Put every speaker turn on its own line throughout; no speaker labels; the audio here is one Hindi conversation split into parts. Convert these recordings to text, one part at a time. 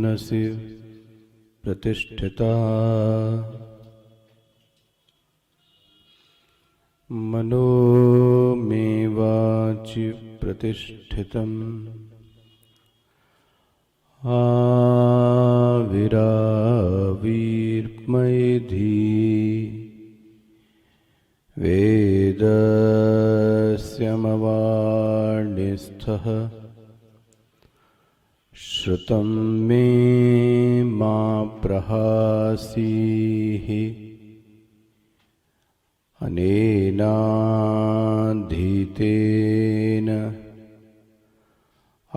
मनसि प्रतिष्ठिता मनो मे वाचि प्रतिष्ठितम् आविरावीर्मैधी वेदस्यमवाणिस्थः श्रुतं मे मा प्रहासीः अनेनाधीतेन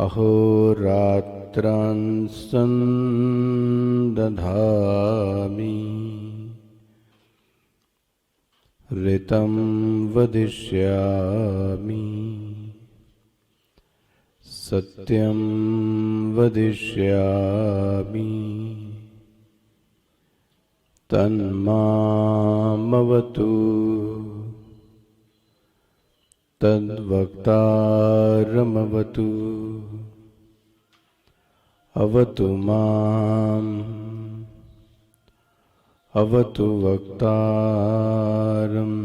अहोरात्रान् सन्दधामि ऋतं वदिष्यामि सत्यं वदिष्यामि तन्मामवतु तद्वक्तारमवतु अवतु माम् अवतु वक्तारम्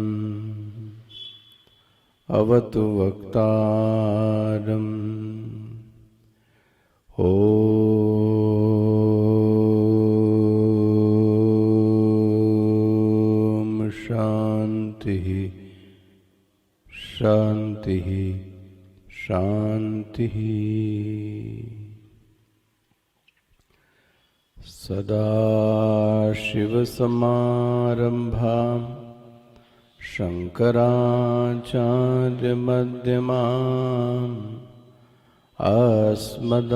अवतु वक्तारम् ॐ शान्तिः शान्तिः शान्तिः। सदाशिवसमारम्भां शङ्कराचार्यमध्यमाम् अस्मदाचार्यपर्यन्तां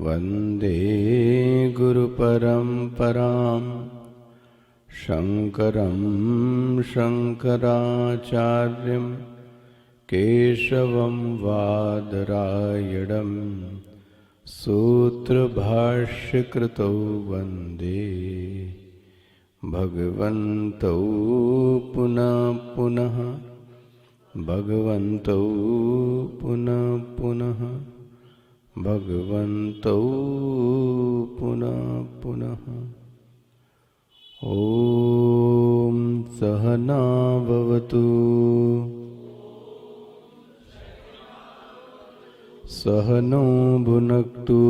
वन्दे गुरुपरम्परां शङ्करं शङ्कराचार्यं केशवं वादरायणं सूत्रभाष्यकृतौ वन्दे भगवन्तौ पुनः पुनः भगवन्तौ पुनः पुनः भगवन्तौ पुनः पुनः। ॐ सहना भवतु सहनो भुनक्तु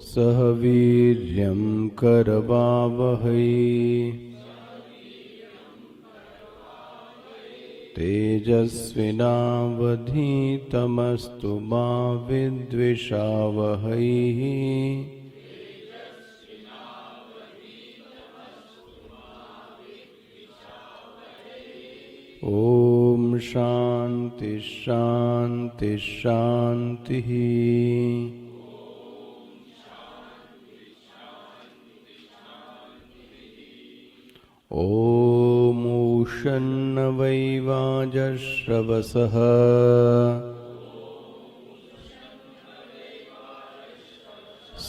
सह वीर्यं करवावहै तेजस्विनावधीतमस्तु मा विद्विषावहै। ॐ शान्ति शान्ति शान्तिः। ॐ उषन्नवैवाजश्रवसः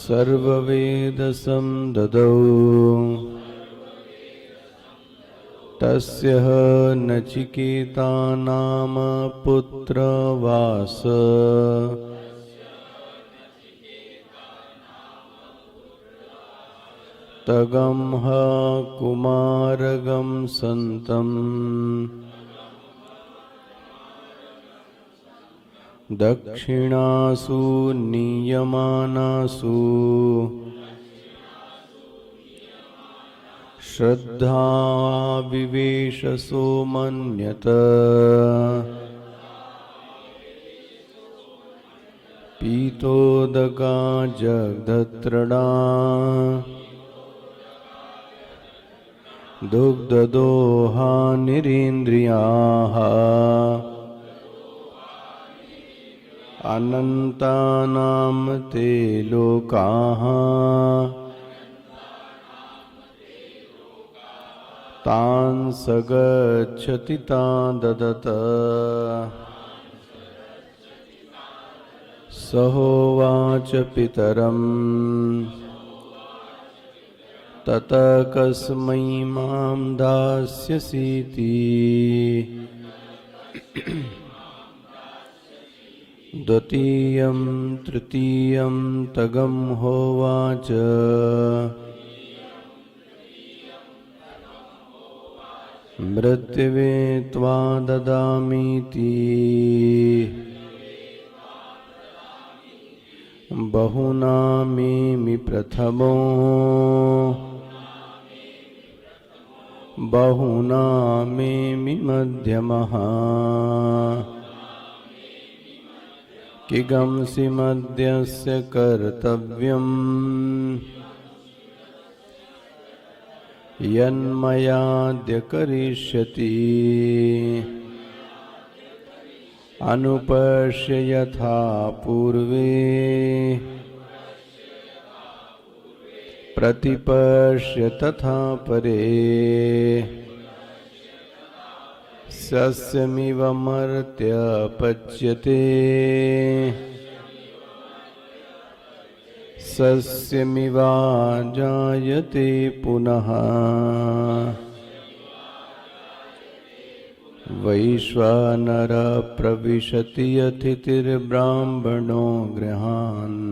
सर्ववेदसंददौ तस्य नचिकेता नाम पुत्रवास तगं ह कुमारगं सन्तम् दक्षिणासु नीयमानासु श्रद्धा विवेशसो मन्यत पीतोदका जगदत्रणा दुग्धदोहा निरीन्द्रियाः अनन्तानां ते लोकाः तान् स गच्छति तान् ददत सहोवाच पितरम् ततः कस्मै मां दास्यसीति द्वितीयं तृतीयं तगं होवाच मृत्युवे त्वा ददामीति बहुनामेमि प्रथमो बहुनामेमि मध्यमः किगंसि मध्यस्य कर्तव्यम् यन्मयाद्य करिष्यति अनुपश्य यथा पूर्वे प्रतिपश्य तथा परे सस्यमिवमर्त्य पच्यते सस्यमिवाजायते पुनः वैश्वानर प्रविशति अतिथिर्ब्राह्मणो गृहान्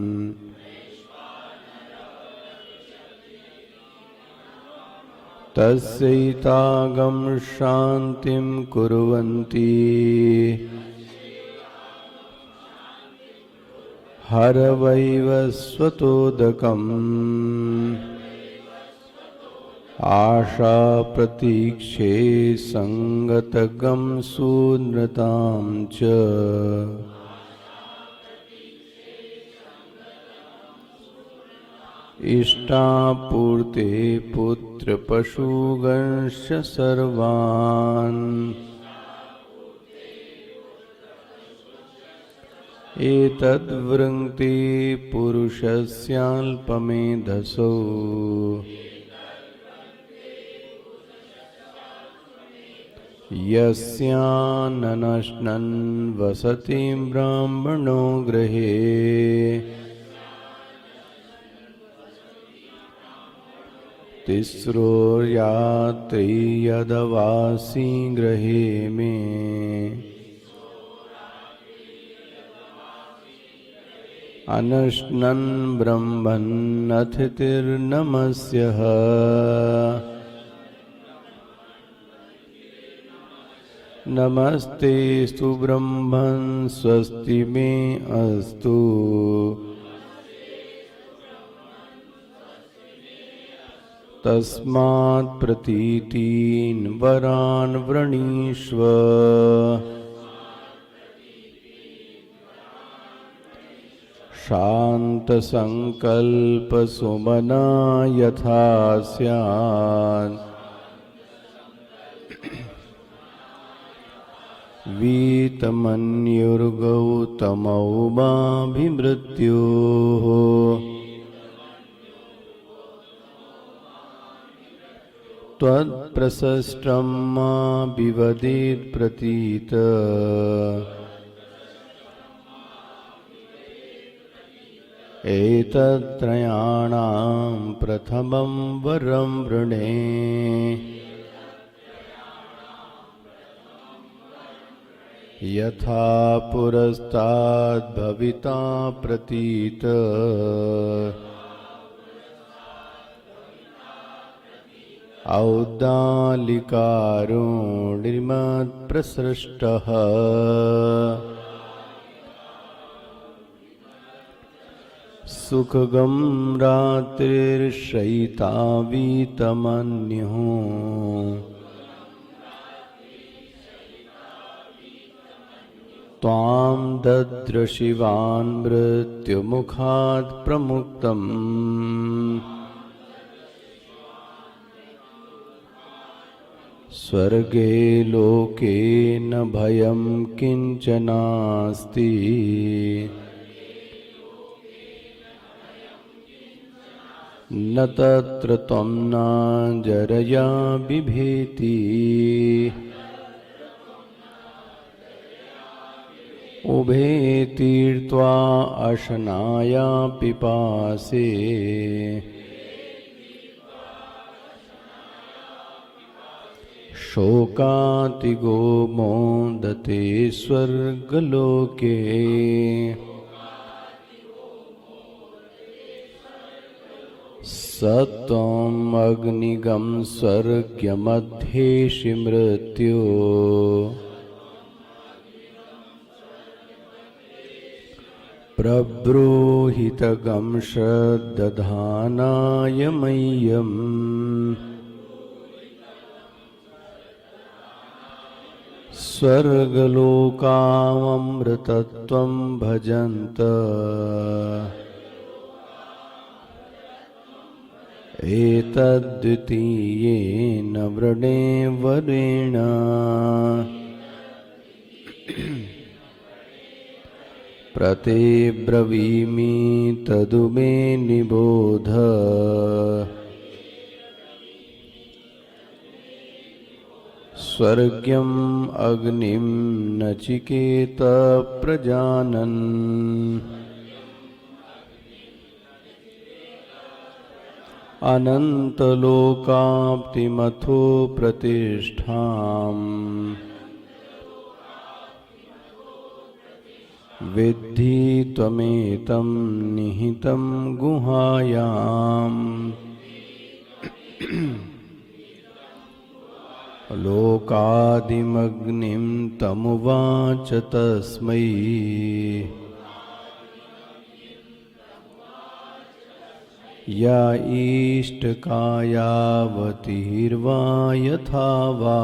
तस्यैतागं शान्तिं कुर्वन्ति हरवैवस्वतोदकम् आशा प्रतीक्षे संगतगं सूनृतां च इष्टापूर्ते पुत्रपशुगंश्च सर्वान् एतद्वृङ्क्ते पुरुषस्याल्पमेधसो यस्याननश्नन् वसति ब्राह्मणो गृहे तिस्रो यात्री यदवासी गृहे मे अनश्नन् ब्रह्मन्नतिर्नमस्यः नमस्तेस्तु ब्रह्मन् स्वस्ति मे अस्तु तस्मात् प्रतीतीन् वरान् वृणीष्व शान्तसंकल्पसुमना यथा स्यात् वीतमन्युर्गौतमौ माभिमृत्योः त्वत्प्रशस्तं मा विवदेत् प्रतीत एतत्त्रयाणां प्रथमं वरं वृणे यथा पुरस्ताद् भविता प्रतीत औद्दालिकारुणिमत्प्रसृष्टः सुखगं रात्रिर्शयितावीतमन्युः त्वां दद्रशिवान् मृत्युमुखात् प्रमुक्तम् स्वर्गे लोके न भयं किंचनास्ति न तत्र त्वं न जरया बिभेति उभे तीर्त्वा अशनाया पिपासे शोकातिगो मोदते स्वर्गलोके सत्वम् अग्निगं स्वर्गमध्येषि मृत्यो प्रब्रूहितगं श्रद्दधानाय मह्यम् स्वर्गलोकामृतत्वं भजन्त एतद्द्वितीयेन वृणेवरेण प्रतिब्रवीमि तदु मे निबोध स्वर्ग्यम् अग्निं नचिकेत प्रजानन् अनन्तलोकाप्तिमथो प्रतिष्ठाम् विद्धि त्वमेतं निहितं गुहायाम् लोकादिमग्निं तमुवाच तस्मै या इष्टकायावतीर्वा यथा वा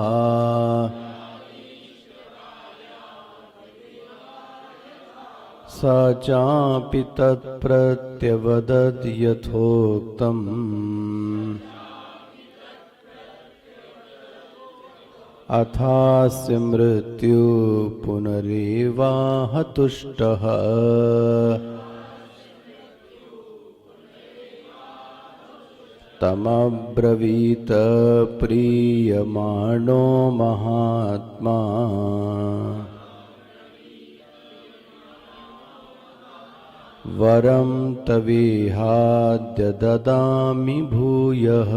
स चापि तत्प्रत्यवदत् यथोक्तम् अथास्य मृत्यु पुनरेवाहतुष्टः तमब्रवीत प्रीयमाणो महात्मा वरं तवेहाद्य ददामि भूयः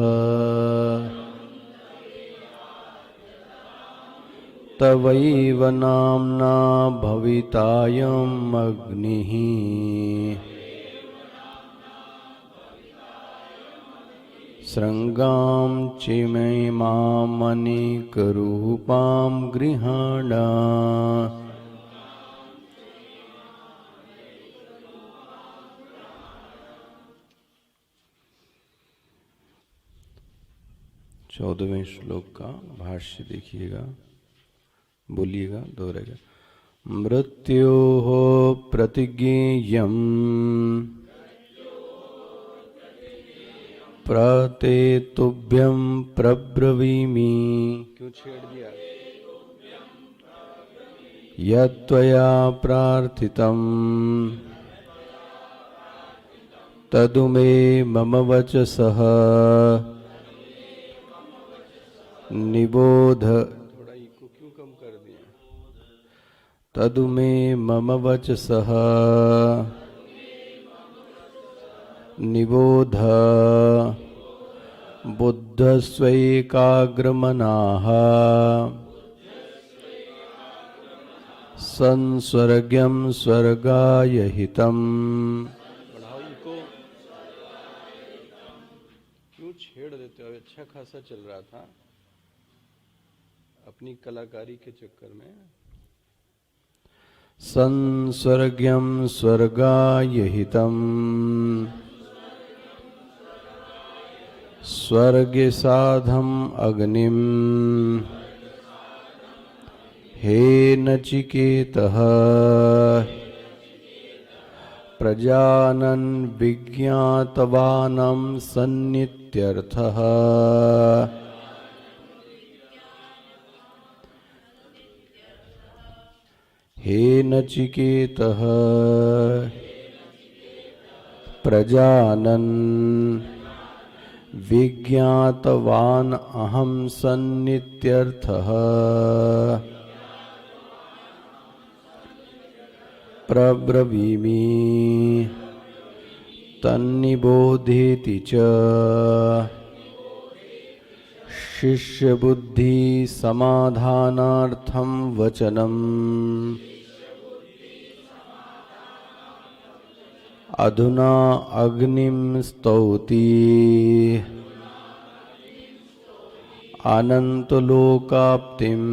तवैव नाम्ना भवितायम् अग्निः शृङ्गां चिमैमामनेकरूपां गृहाण चौदहवें श्लोक का भाष्य देखिएगा, बोलिएगा, दोहराएगा। मृत्योः प्रतिज्ञेयम् प्रतेतुभ्यं प्रब्रवीमि। क्यों छेड़ दिया? यत्त्वया प्रार्थितम् तदु मे मम वचसः निबोध। थोड़ा इको क्यों कम कर दिया? तदु मे मम वचसः निबोध बुद्धस्वैकाग्रमनाः संस्वर्ग्यं स्वर्गाय हितम्। क्यों छेड़ देते हो? अच्छा खासा चल रहा था, अपनी कलाकारी के चक्कर में। संस्वर्ग्यं स्वर्गाय हितम् स्वर्गे साधम् अग्निम् हे नचिकेतः प्रजानन् विज्ञातवानं सन्नित्यर्थः। हे नचिकेतः प्रजानन् विज्ञातवान् अहं सन्नित्यर्थः। प्रब्रवीमि तन्निबोधेति च शिष्य बुद्धि समाधानार्थम वचनम अधुना अग्निम स्तौति अनंतलोकाप्तिम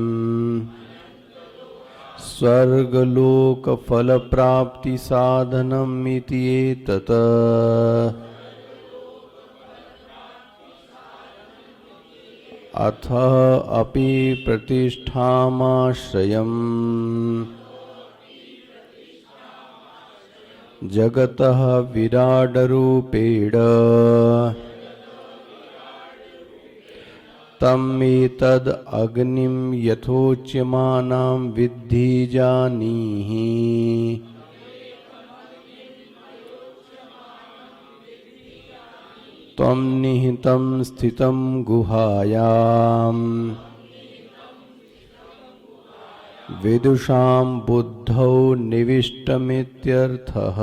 स्वर्गलोकफलप्राप्ति साधनमिति एतत्। अथ अपि प्रतिष्ठामाश्रयम् जगतः विराडरूपेण तम् एतद् अग्निं यथोच्यमानं विद्धि जानीहि। त्वं निहितं स्थितं गुहायाम् विदुषां बुद्धौ निविष्टमित्यर्थः।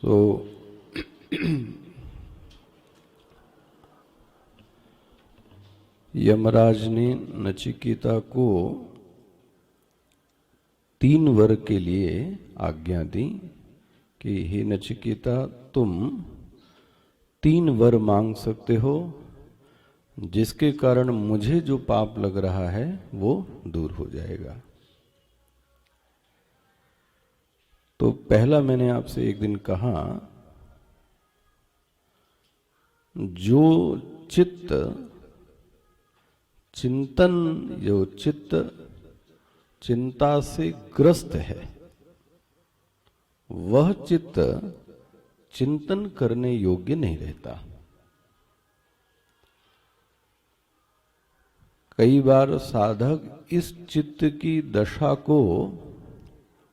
तो यमराज ने नचिकेता को 3 वर के लिए आज्ञा दी कि हे नचिकेता, तुम 3 वर मांग सकते हो जिसके कारण मुझे जो पाप लग रहा है वो दूर हो जाएगा। तो पहला मैंने आपसे एक दिन कहा, जो चित्त चिंतन, जो चित्त चिंता से ग्रस्त है, वह चित्त चिंतन करने योग्य नहीं रहता। कई बार साधक इस चित्त की दशा को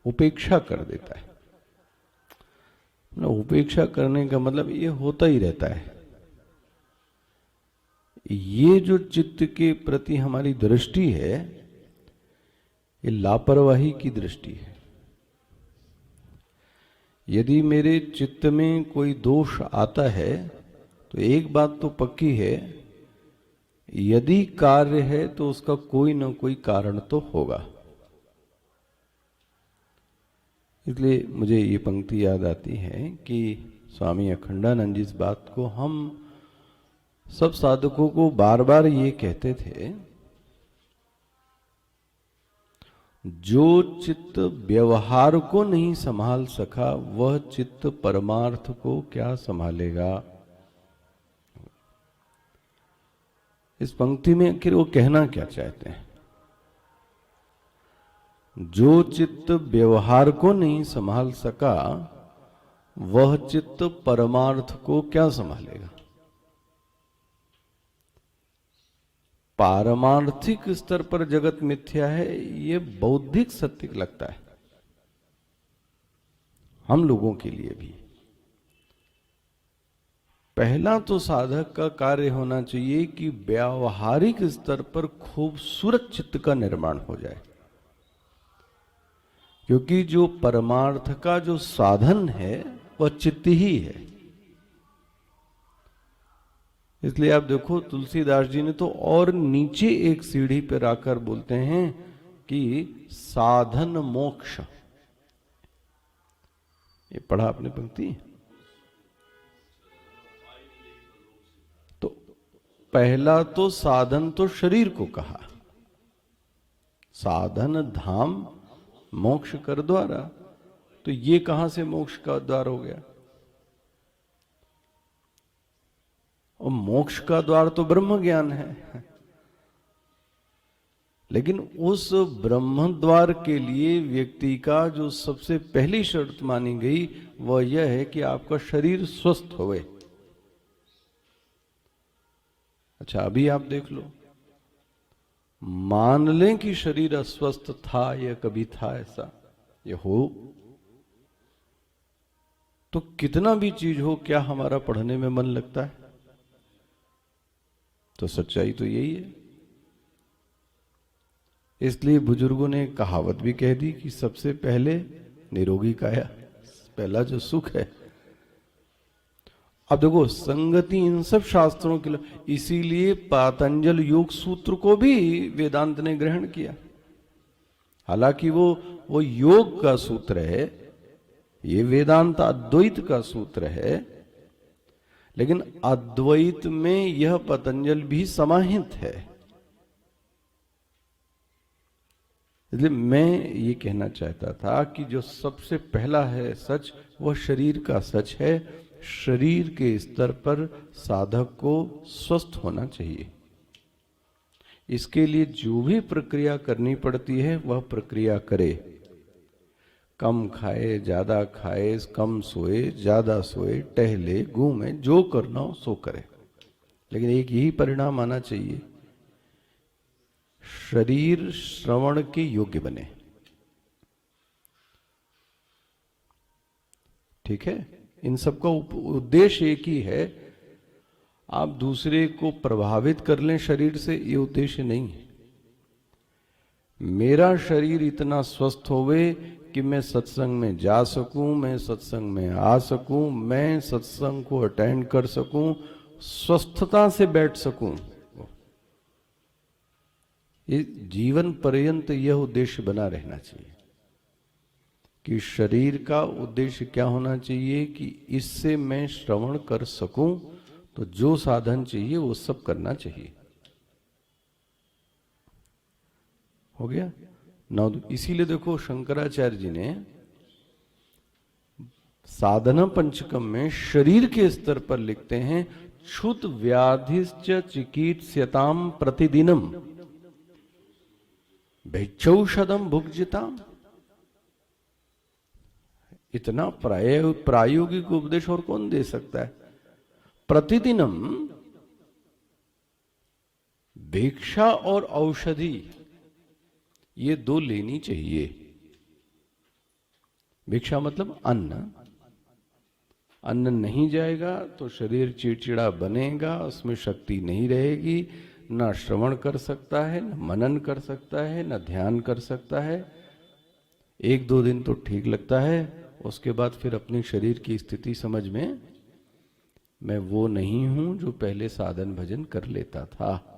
उपेक्षा कर देता है। उपेक्षा करने का मतलब ये होता ही रहता है। ये जो चित्त के प्रति हमारी दृष्टि है, ये लापरवाही की दृष्टि है। यदि मेरे चित्त में कोई दोष आता है तो एक बात तो पक्की है, यदि कार्य है तो उसका कोई ना कोई कारण तो होगा। इसलिए मुझे ये पंक्ति याद आती है कि स्वामी अखंडानंद जी इस बात को हम सब साधकों को बार बार ये कहते थे, जो चित्त व्यवहार को नहीं संभाल सका वह चित्त परमार्थ को क्या संभालेगा। इस पंक्ति में आखिर वो कहना क्या चाहते हैं? जो चित्त व्यवहार को नहीं संभाल सका वह चित्त परमार्थ को क्या संभालेगा। पारमार्थिक स्तर पर जगत मिथ्या है, ये बौद्धिक सत्य लगता है हम लोगों के लिए भी। पहला तो साधक का कार्य होना चाहिए कि व्यावहारिक स्तर पर खूबसूरत चित्त का निर्माण हो जाए, क्योंकि जो परमार्थ का जो साधन है वह चित्त ही है। इसलिए आप देखो तुलसीदास जी ने तो और नीचे एक सीढ़ी पर आकर बोलते हैं कि साधन मोक्ष। ये पढ़ा आपने पंक्ति? तो पहला तो साधन तो शरीर को कहा, साधन धाम मोक्ष कर द्वारा। तो ये कहां से मोक्ष का द्वार हो गया? और मोक्ष का द्वार तो ब्रह्म ज्ञान है। लेकिन उस ब्रह्म द्वार के लिए व्यक्ति का जो सबसे पहली शर्त मानी गई वह यह है कि आपका शरीर स्वस्थ होवे। अच्छा, अभी आप देख लो, मान लें कि शरीर अस्वस्थ था या कभी था, ऐसा ये हो, तो कितना भी चीज हो, क्या हमारा पढ़ने में मन लगता है? तो सच्चाई तो यही है। इसलिए बुजुर्गों ने कहावत भी कह दी कि सबसे पहले निरोगी काया, पहला जो सुख है। अब देखो संगति इन सब शास्त्रों के लिए, इसीलिए पातंजल योग सूत्र को भी वेदांत ने ग्रहण किया। हालांकि वो योग का सूत्र है, ये वेदांत अद्वैत का सूत्र है, लेकिन अद्वैत में यह पतंजल भी समाहित है। इसलिए मैं ये कहना चाहता था कि जो सबसे पहला है सच, वह शरीर का सच है। शरीर के स्तर पर साधक को स्वस्थ होना चाहिए। इसके लिए जो भी प्रक्रिया करनी पड़ती है वह प्रक्रिया करे। कम खाए, ज्यादा खाए, कम सोए, ज्यादा सोए, टहले, घूमे, जो करना हो सो करे, लेकिन एक यही परिणाम आना चाहिए, शरीर श्रवण के योग्य बने। ठीक है, इन सबका उद्देश्य एक ही है, आप दूसरे को प्रभावित कर लें शरीर से, ये उद्देश्य नहीं है। मेरा शरीर इतना स्वस्थ होवे कि मैं सत्संग में जा सकूं, मैं सत्संग में आ सकूं, मैं सत्संग को अटेंड कर सकूं, स्वस्थता से बैठ सकूं। ये जीवन पर्यंत यह उद्देश्य बना रहना चाहिए कि शरीर का उद्देश्य क्या होना चाहिए कि इससे मैं श्रवण कर सकूं, तो जो साधन चाहिए वो सब करना चाहिए। हो गया ना। इसीलिए देखो शंकराचार्य जी ने साधना पंचकम में शरीर के स्तर पर लिखते हैं, क्षुत व्याधिश्च चिकित्स्यताम प्रतिदिनम भैक्षौषधम भुक्जिताम। इतना प्रायोगिक उपदेश और कौन दे सकता है। प्रतिदिनम भिक्षा और औषधि ये दो लेनी चाहिए। भिक्षा मतलब अन्न, अन्न नहीं जाएगा तो शरीर चिड़चिड़ा बनेगा, उसमें शक्ति नहीं रहेगी, ना श्रवण कर सकता है, न मनन कर सकता है, न ध्यान कर सकता है। एक दो दिन तो ठीक लगता है, उसके बाद फिर अपनी शरीर की स्थिति समझ में, मैं वो नहीं हूं जो पहले साधन भजन कर लेता था।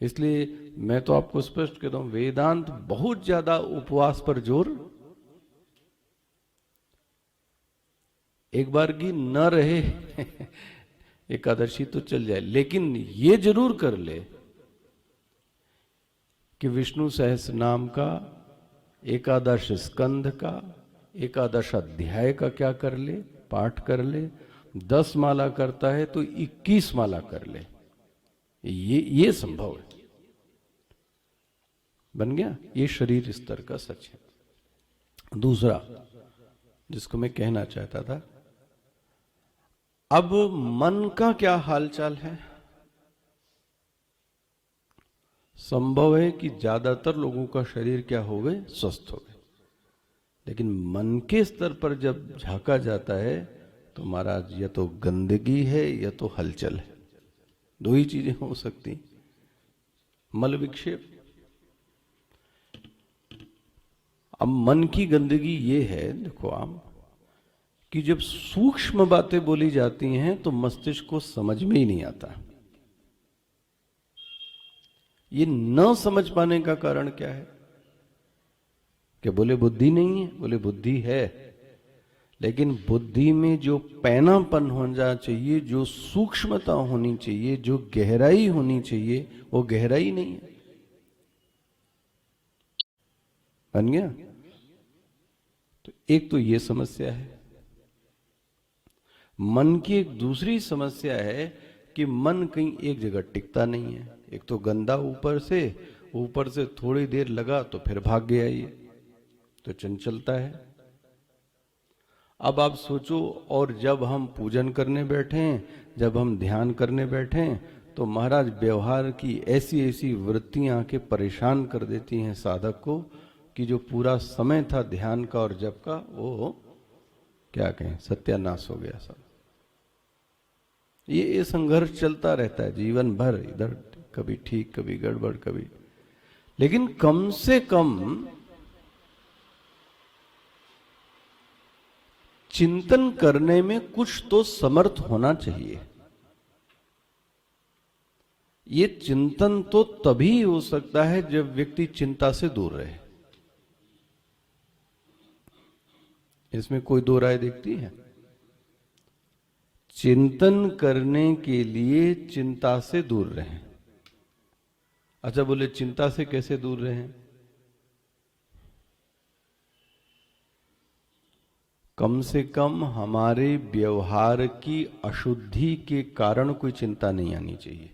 इसलिए मैं तो आपको स्पष्ट कहता हूं, वेदांत बहुत ज्यादा उपवास पर जोर, एक बार की न रहे एकादशी तो चल जाए, लेकिन ये जरूर कर ले कि विष्णु सहस्त्र नाम का, एकादश स्कंध का, एकादश अध्याय का क्या कर ले, पाठ कर ले। 10 माला करता है तो 21 माला कर ले, ये संभव है। बन गया, ये शरीर स्तर का सच है। दूसरा जिसको मैं कहना चाहता था, अब मन का क्या हालचाल है। संभव है कि ज्यादातर लोगों का शरीर क्या हो गए, स्वस्थ हो गए, लेकिन मन के स्तर पर जब झांका जाता है तो महाराज या तो गंदगी है या तो हलचल है, दो ही चीजें हो सकती। मल विक्षेप। अब मन की गंदगी ये है, देखो आप, कि जब सूक्ष्म बातें बोली जाती हैं तो मस्तिष्क को समझ में ही नहीं आता। ये न समझ पाने का कारण क्या है? कि बोले बुद्धि नहीं है, बोले बुद्धि है, लेकिन बुद्धि में जो पैनापन होना चाहिए, जो सूक्ष्मता होनी चाहिए, जो गहराई होनी चाहिए, वो गहराई नहीं है। बन गया। तो एक तो ये समस्या है। मन की एक दूसरी समस्या है कि मन कहीं एक जगह टिकता नहीं है। एक तो गंदा ऊपर से थोड़ी देर लगा तो फिर भाग गया, ये तो चंचलता है। अब आप सोचो, और जब हम पूजन करने बैठे, जब हम ध्यान करने बैठे, तो महाराज व्यवहार की ऐसी ऐसी वृत्तियां आके परेशान कर देती हैं साधक को कि जो पूरा समय था ध्यान का और जप का, वो क्या कहें, सत्यानाश हो गया सब। ये संघर्ष चलता रहता है जीवन भर, इधर कभी ठीक कभी गड़बड़ कभी, लेकिन कम से कम चिंतन करने में कुछ तो समर्थ होना चाहिए। ये चिंतन तो तभी हो सकता है जब व्यक्ति चिंता से दूर रहे। इसमें कोई दो राय दिखती है? चिंतन करने के लिए चिंता से दूर रहें। अच्छा बोले चिंता से कैसे दूर रहें? कम से कम हमारे व्यवहार की अशुद्धि के कारण कोई चिंता नहीं आनी चाहिए।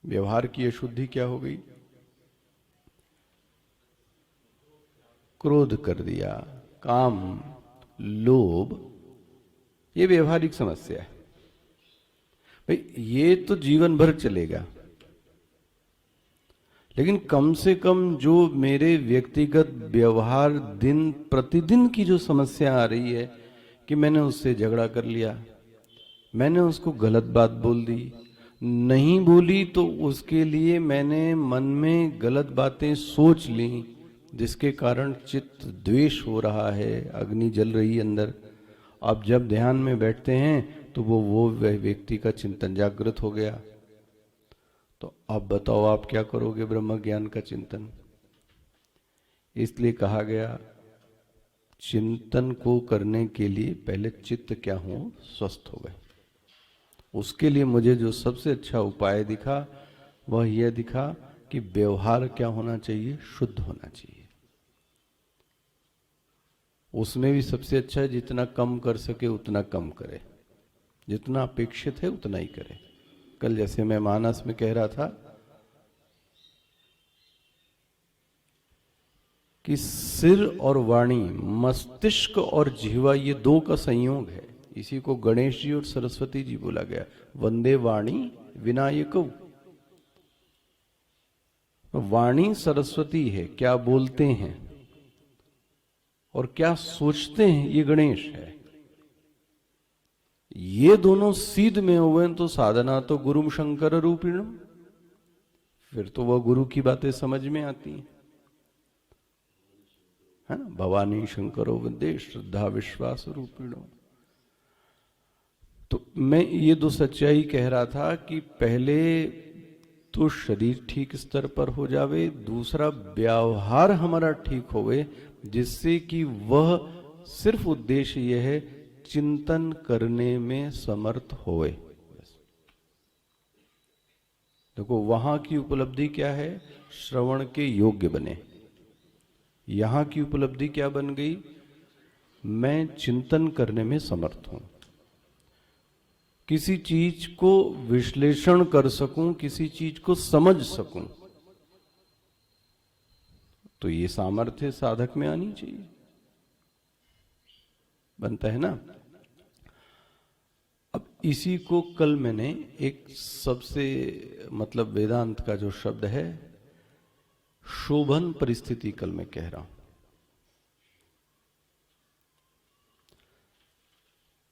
व्यवहार की अशुद्धि क्या हो गई? क्रोध कर दिया, काम, लोभ, ये व्यवहारिक समस्या है भाई। ये तो जीवन भर चलेगा, लेकिन कम से कम जो मेरे व्यक्तिगत व्यवहार दिन प्रतिदिन की जो समस्या आ रही है कि मैंने उससे झगड़ा कर लिया, मैंने उसको गलत बात बोल दी, नहीं बोली तो उसके लिए मैंने मन में गलत बातें सोच ली, जिसके कारण चित्त द्वेष हो रहा है, अग्नि जल रही है अंदर। अब जब ध्यान में बैठते हैं तो वो व्यक्ति का चिंतन जागृत हो गया। तो अब बताओ आप क्या करोगे ब्रह्म ज्ञान का चिंतन? इसलिए कहा गया चिंतन को करने के लिए पहले चित्त क्या हो, स्वस्थ हो गए। उसके लिए मुझे जो सबसे अच्छा उपाय दिखा वह यह दिखा कि व्यवहार क्या होना चाहिए, शुद्ध होना चाहिए। उसमें भी सबसे अच्छा है जितना कम कर सके उतना कम करे, जितना अपेक्षित है उतना ही करे। कल जैसे मैं मानस में कह रहा था कि सिर और वाणी, मस्तिष्क और जिह्वा, ये दो का संयोग है। इसी को गणेश जी और सरस्वती जी बोला गया, वंदे वाणी विनायक। वाणी सरस्वती है, क्या बोलते हैं और क्या सोचते हैं, ये गणेश है। ये दोनों सीध में हुए तो साधना तो गुरुम शंकर रूपिणम, फिर तो वह गुरु की बातें समझ में आती है ना। भवानी शंकरो वंदे श्रद्धा विश्वास रूपिणो। तो मैं ये दो सच्चाई कह रहा था कि पहले तो शरीर ठीक स्तर पर हो जावे, दूसरा व्यवहार हमारा ठीक होवे, जिससे कि वह सिर्फ उद्देश्य यह है चिंतन करने में समर्थ होवे। देखो वहां की उपलब्धि क्या है, श्रवण के योग्य बने। यहां की उपलब्धि क्या बन गई, मैं चिंतन करने में समर्थ हूं, किसी चीज को विश्लेषण कर सकूं, किसी चीज को समझ सकूं। तो ये सामर्थ्य साधक में आनी चाहिए, बनता है ना। अब इसी को कल मैंने एक सबसे मतलब वेदांत का जो शब्द है शोभन परिस्थिति, कल मैं कह रहा हूं।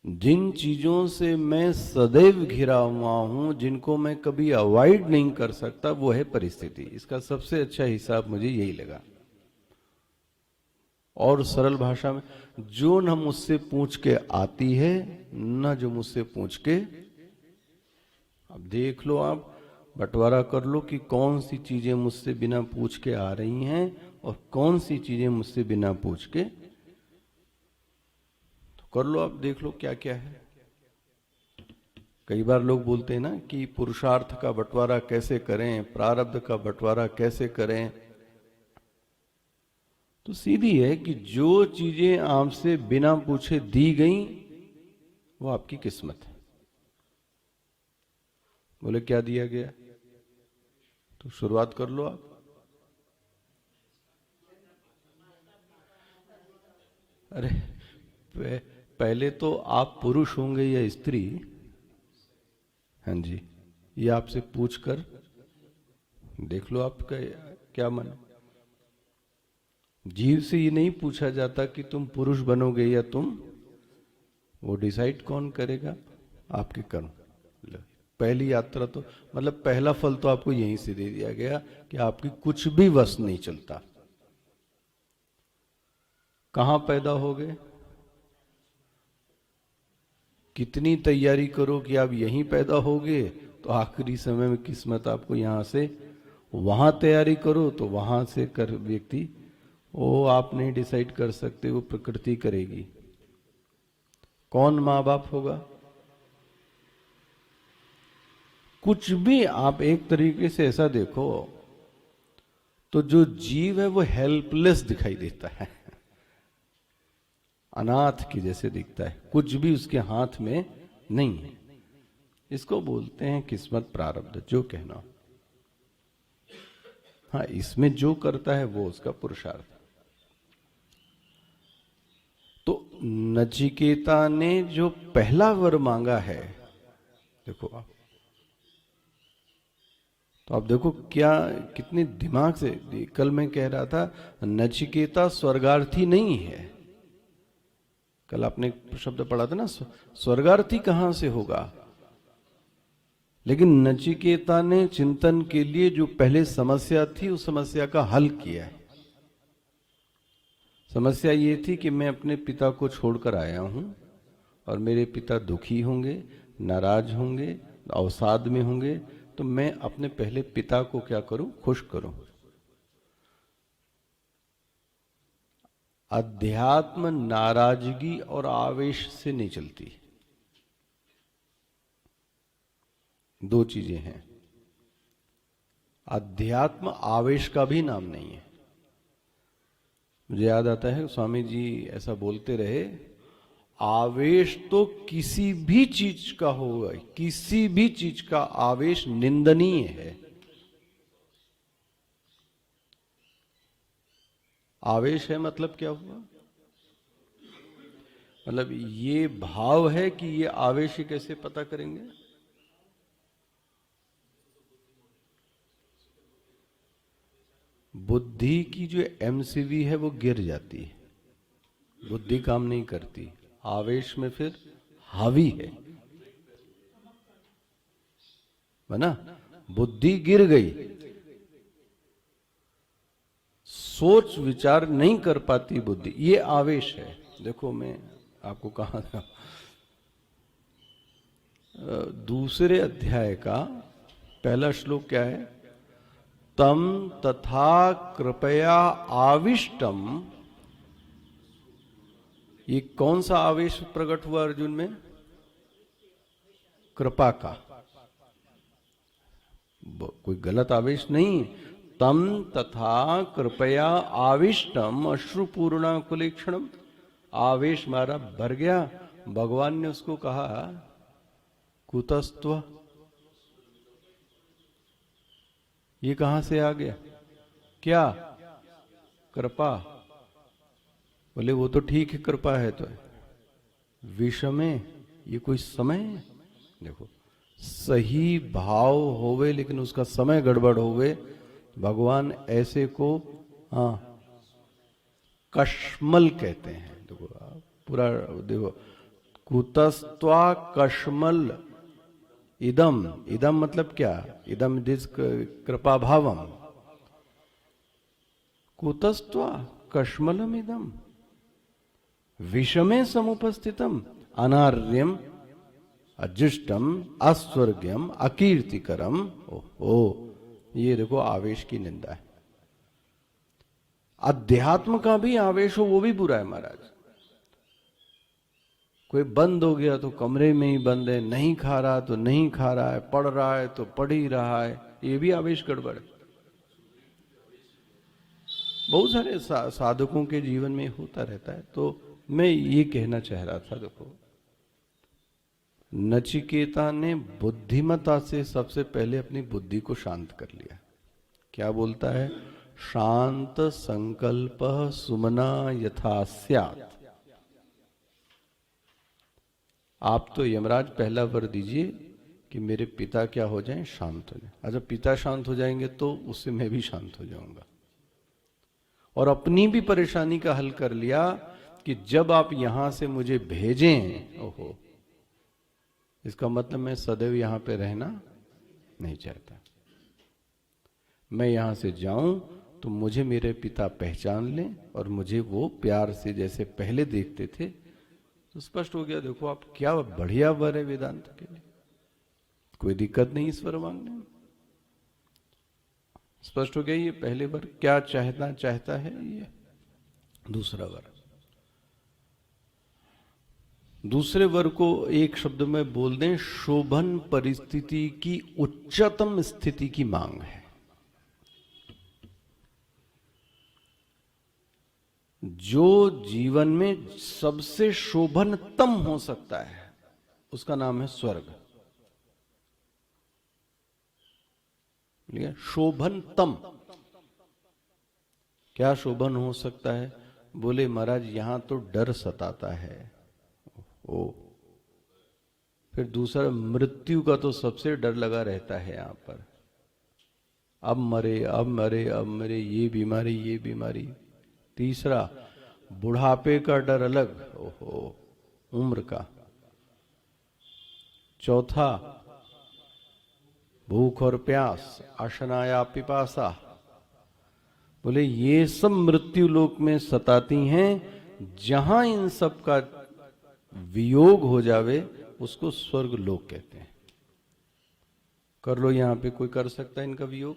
जिन चीजों से मैं सदैव घिरा हुआ हूं, जिनको मैं कभी अवॉइड नहीं कर सकता, वो है परिस्थिति। इसका सबसे अच्छा हिसाब मुझे यही लगा। और सरल भाषा में, जो न मुझसे पूछ के आती है, न जो मुझसे पूछ के। अब देख लो, आप बंटवारा कर लो कि कौन सी चीजें मुझसे बिना पूछ के आ रही हैं और कौन सी चीजें मुझसे बिना पूछ के। तो कर लो, आप देख लो क्या क्या है। कई बार लोग बोलते हैं ना कि पुरुषार्थ का बंटवारा कैसे करें, प्रारब्ध का बंटवारा कैसे करें। तो सीधी है कि जो चीजें आपसे बिना पूछे दी गई वो आपकी किस्मत है। बोले क्या दिया गया, तो शुरुआत कर लो आप। अरे पहले तो आप पुरुष होंगे या स्त्री, हाँ जी, ये आपसे पूछकर देख लो आपका क्या मन। जीव से ये नहीं पूछा जाता कि तुम पुरुष बनोगे या तुम, वो डिसाइड कौन करेगा, आपके कर्म। पहली यात्रा तो मतलब पहला फल तो आपको यहीं से दे दिया गया कि आपकी कुछ भी वश नहीं चलता। कहां पैदा हो गए, कितनी तैयारी करो कि आप यहीं पैदा होगे, तो आखिरी समय में किस्मत आपको यहां से, वहां तैयारी करो तो वहां से कर व्यक्ति, वो आप नहीं डिसाइड कर सकते, वो प्रकृति करेगी। कौन माँ बाप होगा? कुछ भी आप एक तरीके से ऐसा देखो तो जो जीव है वो हेल्पलेस दिखाई देता है, अनाथ की जैसे दिखता है, कुछ भी उसके हाथ में नहीं है। इसको बोलते हैं किस्मत प्रारब्ध, जो कहना। हाँ, इसमें जो करता है वो उसका पुरुषार्थ। तो नचिकेता ने जो पहला वर मांगा है, देखो आप, तो आप देखो क्या कितने दिमाग से। कल मैं कह रहा था नचिकेता स्वर्गार्थी नहीं है, कल आपने एक शब्द पढ़ा था ना, स्वर्गार्थी कहां से होगा। लेकिन नचिकेता ने चिंतन के लिए जो पहले समस्या थी उस समस्या का हल किया है। समस्या ये थी कि मैं अपने पिता को छोड़कर आया हूं और मेरे पिता दुखी होंगे, नाराज होंगे, अवसाद में होंगे, तो मैं अपने पहले पिता को क्या करूं, खुश करूं। अध्यात्म नाराजगी और आवेश से नहीं चलती, दो चीजें हैं। अध्यात्म आवेश का भी नाम नहीं है। मुझे याद आता है स्वामी जी ऐसा बोलते रहे, आवेश तो किसी भी चीज का होगा, किसी भी चीज का आवेश निंदनीय है। आवेश है मतलब क्या हुआ, मतलब ये भाव है कि ये आवेश ही कैसे पता करेंगे। बुद्धि की जो एमसीवी है वो गिर जाती है, बुद्धि काम नहीं करती, आवेश में फिर हावी है ना, बुद्धि गिर गई, सोच विचार नहीं कर पाती बुद्धि, ये आवेश है। देखो मैं आपको कहा था, दूसरे अध्याय का पहला श्लोक क्या है, तम तथा कृपया आविष्टम। ये कौन सा आवेश प्रकट हुआ अर्जुन में, कृपा का, कोई गलत आवेश नहीं। तम तथा कृपया आविष्टम अश्रुपूर्णा कुलेक्षणम, आवेश मारा भर गया। भगवान ने उसको कहा कुतस्त्व, ये कहां से आ गया, क्या कृपा। बोले वो तो ठीक है कृपा है, तो विषमे, ये कोई समय है। देखो सही भाव होवे लेकिन उसका समय गड़बड़ होवे, भगवान ऐसे को हाँ कश्मल कहते हैं। देखो पूरा देखो, कुतस्त्वा कश्मल इदम, इदम मतलब क्या, इदम दिस कृपा भावम, कुतस्त्वा कश्मलम इदम विषमे समुपस्थितम अनार्यम अजुष्टम अस्वर्ग्यम अकीर्तिकरम। ओहो, ये देखो आवेश की निंदा है। अध्यात्म का भी आवेश हो वो भी बुरा है महाराज। कोई बंद हो गया तो कमरे में ही बंद है, नहीं खा रहा तो नहीं खा रहा है, पढ़ रहा है तो पढ़ ही रहा है, ये भी आवेश गड़बड़ है। बहुत सारे साधकों के जीवन में होता रहता है। तो मैं ये कहना चाह रहा था, देखो नचिकेता ने बुद्धिमता से सबसे पहले अपनी बुद्धि को शांत कर लिया। क्या बोलता है, शांत संकल्प सुमना यथा स्यात्। आप तो यमराज पहला वर दीजिए कि मेरे पिता क्या हो जाएं, शांत हो जाएं। अच्छा पिता शांत हो जाएंगे तो उससे मैं भी शांत हो जाऊंगा। और अपनी भी परेशानी का हल कर लिया कि जब आप यहां से मुझे भेजें, ओहो इसका मतलब मैं सदैव यहां पे रहना नहीं चाहता। मैं यहां से जाऊं तो मुझे मेरे पिता पहचान लें और मुझे वो प्यार से जैसे पहले देखते थे। तो स्पष्ट हो गया, देखो आप क्या बढ़िया वर है वेदांत के लिए, कोई दिक्कत नहीं ईश्वर मांगने में। स्पष्ट हो गया ये पहले वर क्या चाहता है। ये दूसरा वर, दूसरे वर को एक शब्द में बोल दें, शोभन परिस्थिति की उच्चतम स्थिति की मांग है। जो जीवन में सबसे शोभनतम हो सकता है उसका नाम है स्वर्ग। शोभनतम, क्या शोभन हो सकता है? बोले महाराज यहां तो डर सताता है। ओ, फिर दूसरा मृत्यु का तो सबसे डर लगा रहता है यहां पर, अब मरे अब मरे अब मरे, ये बीमारी। तीसरा बुढ़ापे का डर अलग, ओहो उम्र का। चौथा भूख और प्यास, अशनाया पिपासा। बोले ये सब मृत्यु लोक में सताती हैं। जहां इन सब का वियोग हो जावे उसको स्वर्ग लोक कहते हैं। कर लो, यहां पे कोई कर सकता है इनका वियोग?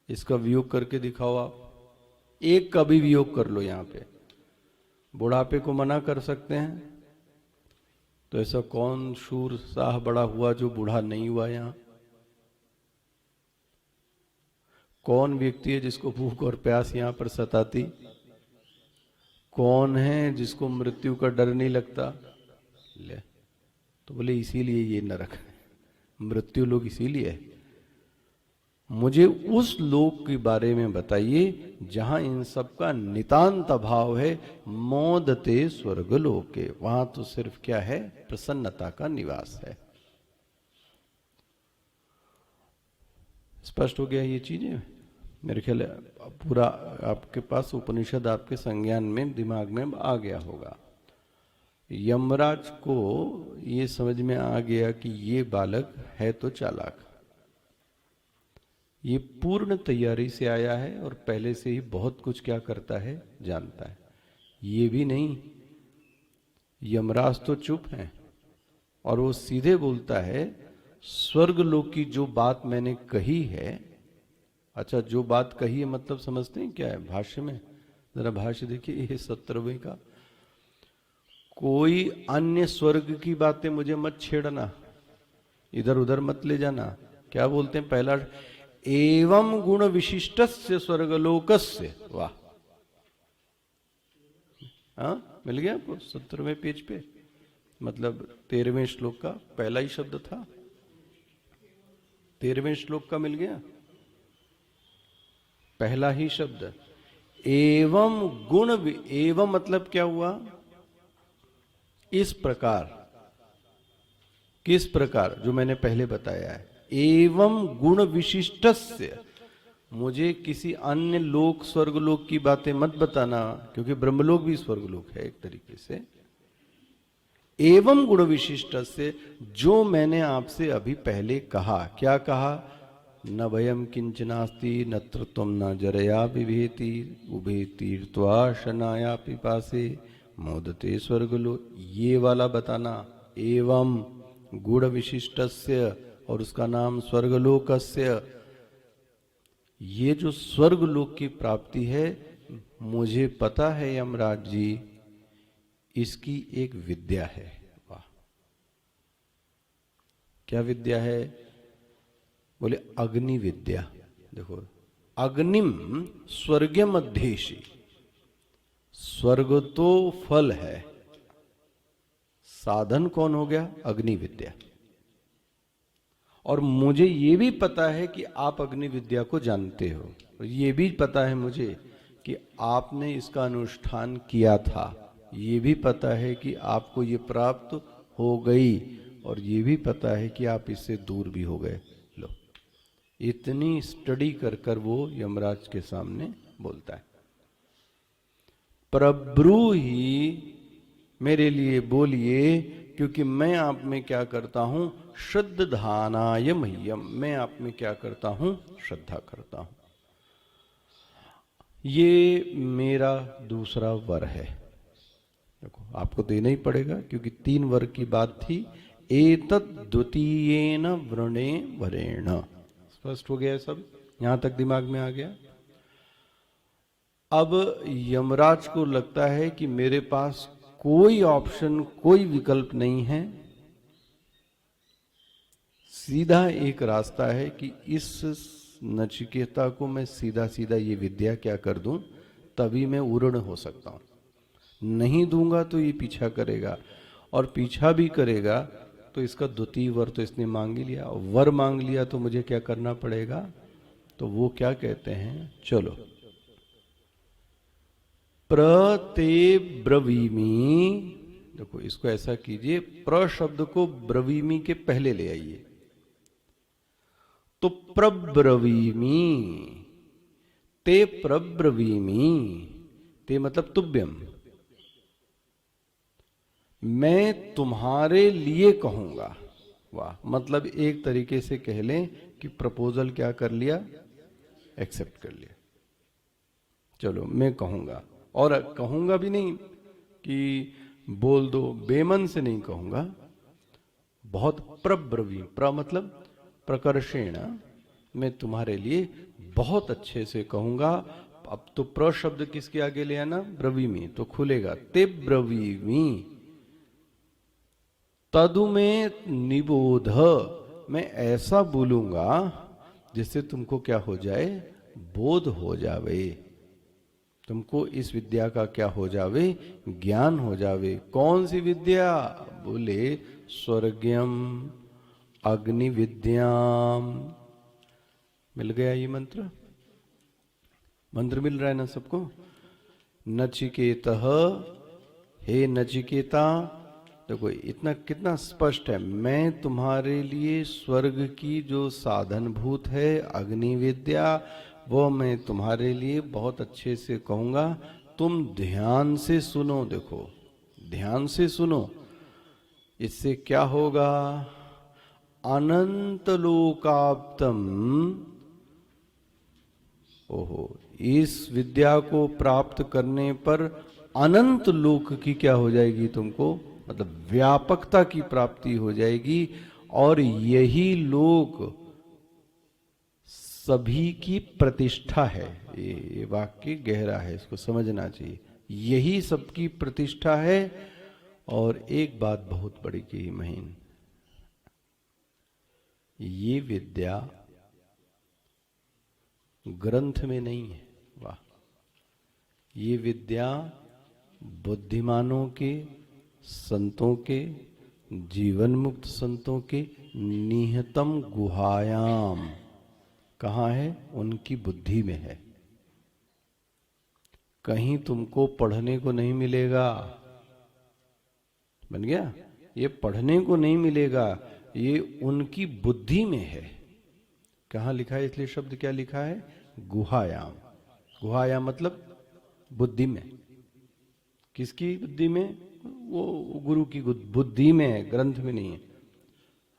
इसका वियोग करके दिखाओ आप, एक का भी वियोग कर लो। यहां पे बुढ़ापे को मना कर सकते हैं? तो ऐसा कौन शूर साह बड़ा हुआ जो बूढ़ा नहीं हुआ? यहां कौन व्यक्ति है जिसको भूख और प्यास यहां पर सताती? कौन है जिसको मृत्यु का डर नहीं लगता? ले, तो बोले इसीलिए ये नरक मृत्यु लोग इसीलिए। मुझे उस लोक के बारे में बताइए जहां इन सब का नितांत अभाव है। मोदते स्वर्ग लोके, वहां तो सिर्फ क्या है? प्रसन्नता का निवास है। स्पष्ट हो गया ये चीजें? मेरे ख्याल पूरा आपके पास उपनिषद आपके संज्ञान में दिमाग में आ गया होगा। यमराज को ये समझ में आ गया कि ये बालक है तो चालाक, ये पूर्ण तैयारी से आया है और पहले से ही बहुत कुछ क्या करता है जानता है। ये भी नहीं, यमराज तो चुप है और वो सीधे बोलता है स्वर्ग लोक की जो बात मैंने कही है। अच्छा, जो बात कही है मतलब समझते हैं क्या है? भाष्य में जरा भाष्य देखिए, ये 17वें का। कोई अन्य स्वर्ग की बातें मुझे मत छेड़ना, इधर उधर मत ले जाना। क्या बोलते हैं? पहला, एवं गुण विशिष्टस्य स्वर्गलोकस्य। वाह, हाँ मिल गया आपको 17वें पेज पे, मतलब 13वें श्लोक का पहला ही शब्द था। 13वें श्लोक का मिल गया पहला ही शब्द, एवं गुण। एवं मतलब क्या हुआ? इस प्रकार, किस प्रकार? जो मैंने पहले बताया है। एवं गुण विशिष्टस्य, मुझे किसी अन्य लोक स्वर्गलोक की बातें मत बताना, क्योंकि ब्रह्मलोक भी स्वर्गलोक है एक तरीके से। एवं गुण विशिष्टस्य, जो मैंने आपसे अभी पहले कहा। क्या कहा? न भयम किंचनास्ति नत्र त्वं न जरया बिभेति उभे तीर्थ्वा शनाया पिपासे मोदते स्वर्गलोक। ये वाला बताना, एवं गुण विशिष्टस्य, और उसका नाम स्वर्गलोकस्य। ये जो स्वर्गलोक की प्राप्ति है, मुझे पता है यमराज जी, इसकी एक विद्या है। वाह, क्या विद्या है? बोले अग्नि विद्या। देखो, अग्निम स्वर्गम अध्येषि, स्वर्ग तो फल है, साधन कौन हो गया? अग्नि विद्या। और मुझे ये भी पता है कि आप अग्नि विद्या को जानते हो, और ये भी पता है मुझे कि आपने इसका अनुष्ठान किया था। ये भी पता है कि आपको ये प्राप्त हो गई, और ये भी पता है कि आप इससे दूर भी हो गए। लो, इतनी स्टडी कर कर वो यमराज के सामने बोलता है। प्रभु ही मेरे लिए बोलिए क्योंकि मैं आप में क्या करता हूं, श्रद्धानाय मह्यम, मैं आप में क्या करता हूं, श्रद्धा करता हूं। ये मेरा दूसरा वर है। देखो आपको देना ही पड़ेगा क्योंकि 3 वर की बात थी। एतत् द्वितीयेन वृणे वरेण। स्पष्ट हो गया सब, यहां तक दिमाग में आ गया। अब यमराज को लगता है कि मेरे पास कोई ऑप्शन, कोई विकल्प नहीं है, सीधा एक रास्ता है कि इस नचिकेता को मैं सीधा सीधा ये विद्या क्या कर दूं, तभी मैं उर्ण हो सकता हूं। नहीं दूंगा तो ये पीछा करेगा, और पीछा भी करेगा तो इसका द्वितीय वर तो इसने मांग ही लिया। वर मांग लिया तो मुझे क्या करना पड़ेगा, तो वो क्या कहते हैं, चलो प्रते ब्रवीमी। देखो इसको ऐसा कीजिए, प्र शब्द को ब्रवीमी के पहले ले आइए, तो प्रब्रवीमी, ते प्रब्रवीमी, ते मतलब तुभ्यम, मैं तुम्हारे लिए कहूंगा। वाह, मतलब एक तरीके से कह लें कि प्रपोजल क्या कर लिया, एक्सेप्ट कर लिया। चलो मैं कहूंगा, और कहूंगा भी नहीं कि बोल दो, बेमन से नहीं कहूंगा, बहुत प्रब्रवी, प्र मतलब प्रकर्षेण, मैं तुम्हारे लिए बहुत अच्छे से कहूंगा। अब तो प्र शब्द किसके आगे ले आना, ब्रवीमी, तो खुलेगा ते ब्रवीमी तदु में निबोध, मैं ऐसा बोलूंगा जिससे तुमको क्या हो जाए, बोध हो जावे, तुमको इस विद्या का क्या हो जावे, ज्ञान हो जावे। कौन सी विद्या, बोले स्वर्ग्यम अग्नि विद्याम। मिल गया ये मंत्र, मंत्र मिल रहा है ना सबको। नचिकेतः, हे नचिकेता, देखो इतना कितना स्पष्ट है, मैं तुम्हारे लिए स्वर्ग की जो साधनभूत है अग्नि विद्या, वो मैं तुम्हारे लिए बहुत अच्छे से कहूंगा। तुम ध्यान से सुनो, देखो ध्यान से सुनो, इससे क्या होगा, अनंत लोकाप्तम। ओहो, इस विद्या को प्राप्त करने पर अनंत लोक की क्या हो जाएगी तुमको, मतलब व्यापकता की प्राप्ति हो जाएगी, और यही लोक सभी की प्रतिष्ठा है। ये वाक्य गहरा है, इसको समझना चाहिए। यही सबकी प्रतिष्ठा है। और एक बात बहुत बड़ी की महीन, ये विद्या ग्रंथ में नहीं है। वाह, ये विद्या बुद्धिमानों के, संतों के, जीवन मुक्त संतों के निहितम गुहायाम, कहाँ है, उनकी बुद्धि में है। कहीं तुमको पढ़ने को नहीं मिलेगा, बन गया, ये पढ़ने को नहीं मिलेगा, ये उनकी बुद्धि में है। कहाँ लिखा है, इसलिए शब्द क्या लिखा है, गुहायाम। गुहायाम मतलब बुद्धि में। किसकी बुद्धि में, वो गुरु की बुद्धि में है, ग्रंथ में नहीं है।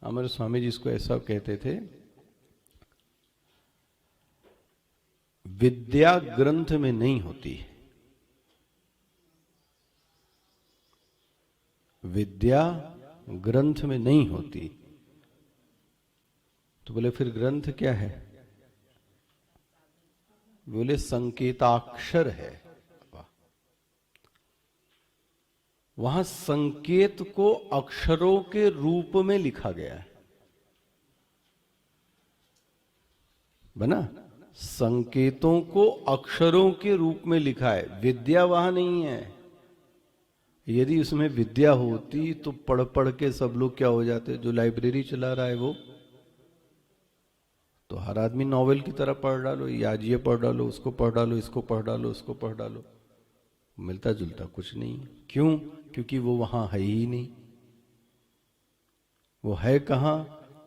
हमारे स्वामी जी इसको ऐसा कहते थे, विद्या ग्रंथ में नहीं होती, विद्या ग्रंथ में नहीं होती। तो बोले फिर ग्रंथ क्या है, बोले संकेताक्षर है। वहां संकेत को अक्षरों के रूप में लिखा गया है, बना, संकेतों को अक्षरों के रूप में लिखा है, विद्या वहां नहीं है। यदि उसमें विद्या होती तो पढ़ पढ़ के सब लोग क्या हो जाते, जो लाइब्रेरी चला रहा है वो, तो हर आदमी नॉवेल की तरह पढ़ डालो, आज ये पढ़ डालो, उसको पढ़ डालो, इसको पढ़ डालो, उसको पढ़ डालो, मिलता जुलता कुछ नहीं। क्यों, क्योंकि वो वहां है ही नहीं। वो है कहाँ,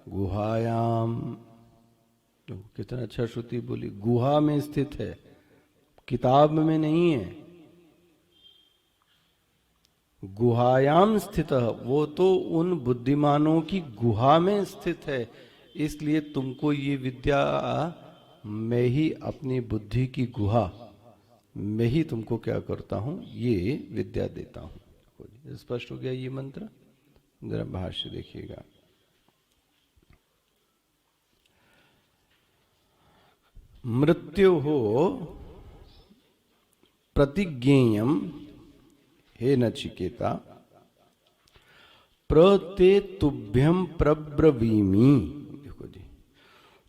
गुहायाम। तो कितना अच्छा श्रुति बोली, गुहा में स्थित है, किताब में नहीं है। गुहायाम स्थित, वो तो उन बुद्धिमानों की गुहा में स्थित है, इसलिए तुमको ये विद्या मैं ही अपनी बुद्धि की गुहा मैं ही तुमको क्या करता हूं, ये विद्या देता हूं। स्पष्ट हो गया ये मंत्र? जरा भाष्य देखिएगा। मृत्यु हो प्रतिज्ञेयम हे नचिकेता प्रते तुभ्यम प्रब्रवीमि। देखो जी,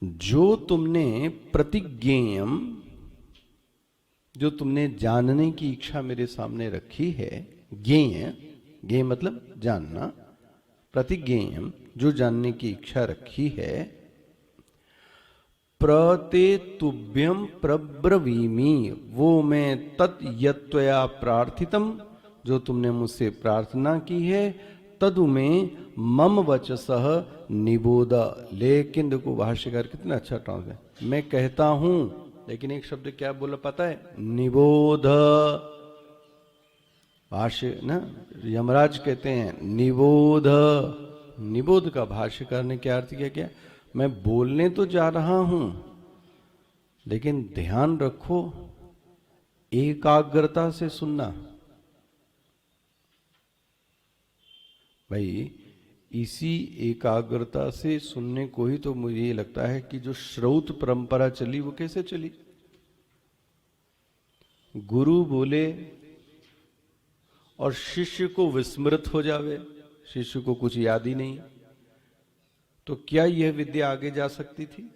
जो तुमने प्रतिज्ञेयम, जो तुमने जानने की इच्छा मेरे सामने रखी है, ज्ञेय, ज्ञेय मतलब जानना, प्रतिज्ञेयम जो जानने की इच्छा रखी है, प्रते तुभ्यम प्रब्रवीमि, वो मैं तत् यत्त्वया प्रार्थितम, जो तुमने मुझसे प्रार्थना की है, तदु में मम वचसः निबोध। लेकिन देखो भाष्यकार कितना अच्छा ट्रांसलेट, मैं कहता हूं, लेकिन एक शब्द क्या बोला पता है? निबोध। भाष्य ना यमराज कहते हैं निबोध। निबोध का भाष्यकार ने क्या अर्थ किया? क्या मैं बोलने तो जा रहा हूं, लेकिन ध्यान रखो एकाग्रता से सुनना। भाई इसी एकाग्रता से सुनने को ही तो मुझे ये लगता है कि जो श्रौत परंपरा चली वो कैसे चली? गुरु बोले और शिष्य को विस्मृत हो जावे, शिष्य को कुछ याद ही नहीं, तो क्या यह विद्या आगे जा सकती थी?